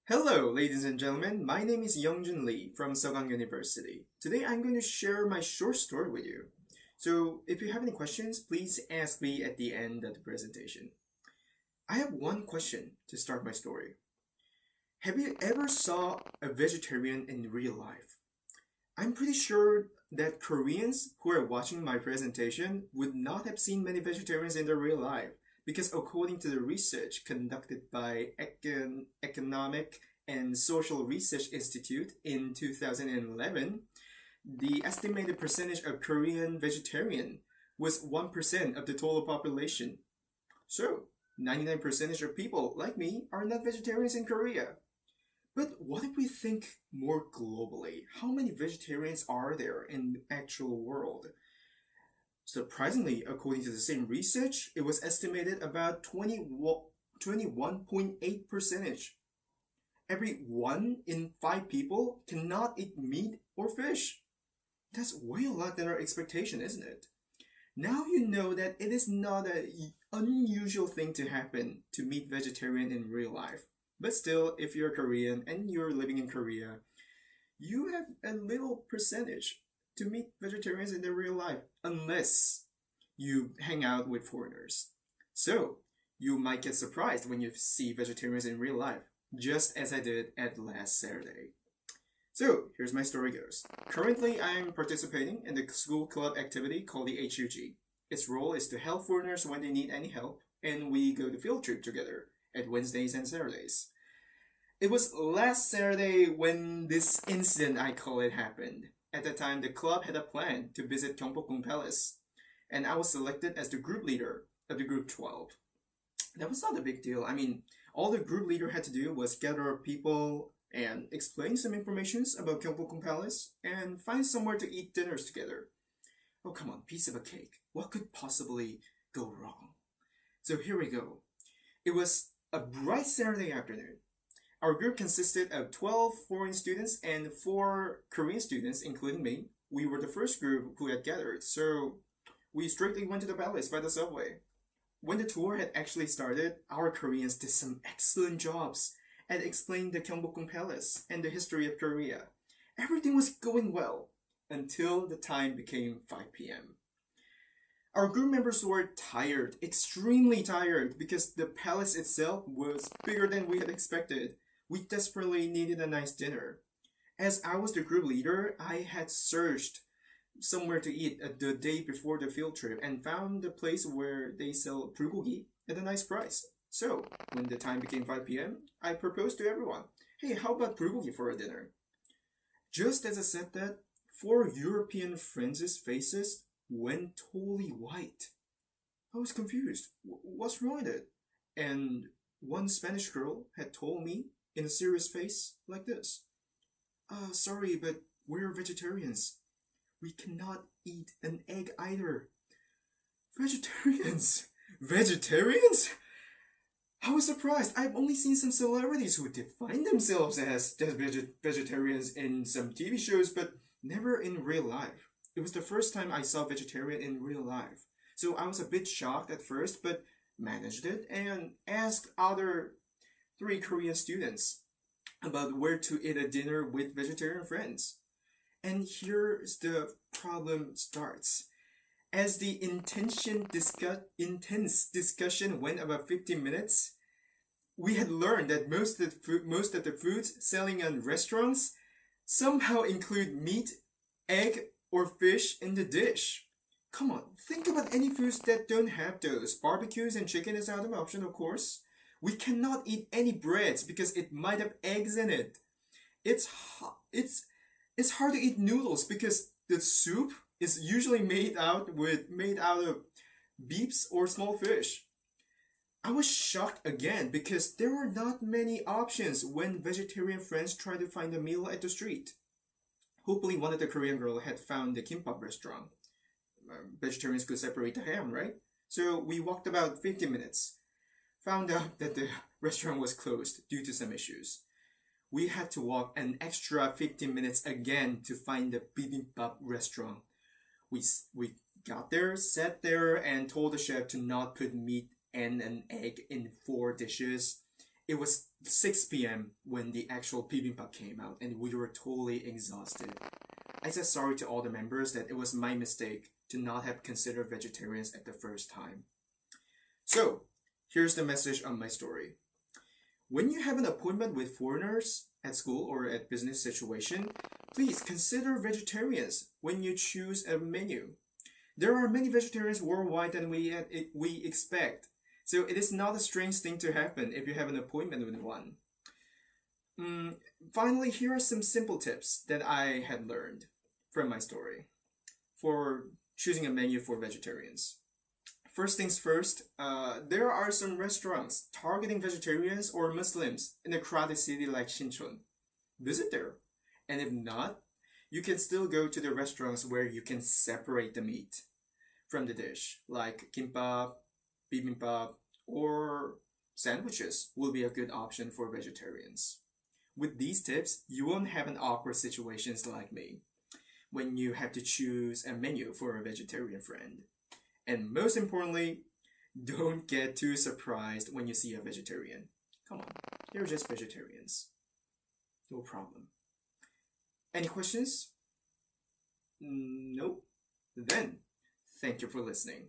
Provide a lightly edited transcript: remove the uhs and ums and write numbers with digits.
Hello, ladies and gentlemen. My name is Youngjun Lee from Sogang University. Today I'm going to share my short story with you. So, if you have any questions, please ask me at the end of the presentation. I have one question to start my story. Have you ever saw a vegetarian in real life? I'm pretty sure that Koreans who are watching my presentation would not have seen many vegetarians in their real life because according to the research conducted by Economic and Social Research Institute in 2011, the estimated percentage of Korean vegetarian was 1% of the total population. So, 99% of people like me are not vegetarians in Korea. But what if we think more globally? How many vegetarians are there in the actual world? Surprisingly, according to the same research, it was estimated about 21.8 percentage. Every 1 in 5 people cannot eat meat or fish. That's way a lot than our expectation, isn't it? Now you know that it is not an unusual thing to happen to meet vegetarian in real life. But still, if you're Korean and you're living in Korea, you have a little percentage to meet vegetarians in their real life, unless you hang out with foreigners. So, you might get surprised when you see vegetarians in real life, just as I did at last Saturday. So, here's my story goes. Currently, I'm participating in the school club activity called the HUG. Its role is to help foreigners when they need any help, and we go to field trip together at Wednesdays and Saturdays. It was last Saturday when this incident, I call it, happened. At the time, the club had a plan to visit Gyeongbokgung Palace, and I was selected as the group leader of the group 12. That was not a big deal. I mean, all the group leader had to do was gather people and explain some informations about Gyeongbokgung Palace and find somewhere to eat dinners together. Oh, come on, piece of a cake. What could possibly go wrong? So here we go. It was a bright Saturday afternoon. Our group consisted of 12 foreign students and 4 Korean students, including me. We were the first group who had gathered, so we straightly went to the palace by the subway. When the tour had actually started, our Koreans did some excellent jobs at explaining the Gyeongbokgung Palace and the history of Korea. Everything was going well until the time became 5 p.m. Our group members were tired, extremely tired, because the palace itself was bigger than we had expected. We desperately needed a nice dinner. As I was the group leader, I had searched somewhere to eat the day before the field trip and found a place where they sell bulgogi at a nice price. So, when the time became 5 p.m., I proposed to everyone, hey, how about bulgogi for a dinner? Just as I said that, 4 European friends' faces went totally white. I was confused. What's wrong with it? And one Spanish girl had told me in a serious face like this. Sorry, but we're vegetarians. We cannot eat an egg either. Vegetarians? Vegetarians? I was surprised. I've only seen some celebrities who define themselves as vegetarians in some TV shows, but never in real life. It was the first time I saw vegetarian in real life. So I was a bit shocked at first, but managed it and asked other 3 Korean students about where to eat a dinner with vegetarian friends. And here's the problem starts. As the intense discussion went about 15 minutes, we had learned that most of the foods selling in restaurants somehow include meat, egg, or fish in the dish. Come on, think about any foods that don't have those. Barbecues and chicken is out of option, of course. We cannot eat any breads because it might have eggs in it. It's it's it's hard to eat noodles because the soup is usually made out of beefs or small fish. I was shocked again because there were not many options when vegetarian friends tried to find a meal at the street. Hopefully, one of the Korean girl had found the kimbap restaurant. Vegetarians could separate the ham, right? So we walked about 50 minutes. Found out that the restaurant was closed due to some issues. We had to walk an extra 15 minutes again to find the bibimbap restaurant. We got there, sat there, and told the chef to not put meat and an egg in 4 dishes. It was 6 p.m. when the actual bibimbap came out, and we were totally exhausted. I said sorry to all the members that it was my mistake to not have considered vegetarians at the first time. So, here's the message of my story. When you have an appointment with foreigners at school or at business situation, please consider vegetarians when you choose a menu. There are many vegetarians worldwide than we expect, so it is not a strange thing to happen if you have an appointment with one. Finally, here are some simple tips that I had learned from my story for choosing a menu for vegetarians. First things first, there are some restaurants targeting vegetarians or Muslims in a crowded city like Shinchon. Visit there. And if not, you can still go to the restaurants where you can separate the meat from the dish, like kimbap, bibimbap, or sandwiches will be a good option for vegetarians. With these tips, you won't have an awkward situations like me when you have to choose a menu for a vegetarian friend. And most importantly, don't get too surprised when you see a vegetarian. Come on, they're just vegetarians. No problem. Any questions? Nope. Then, thank you for listening.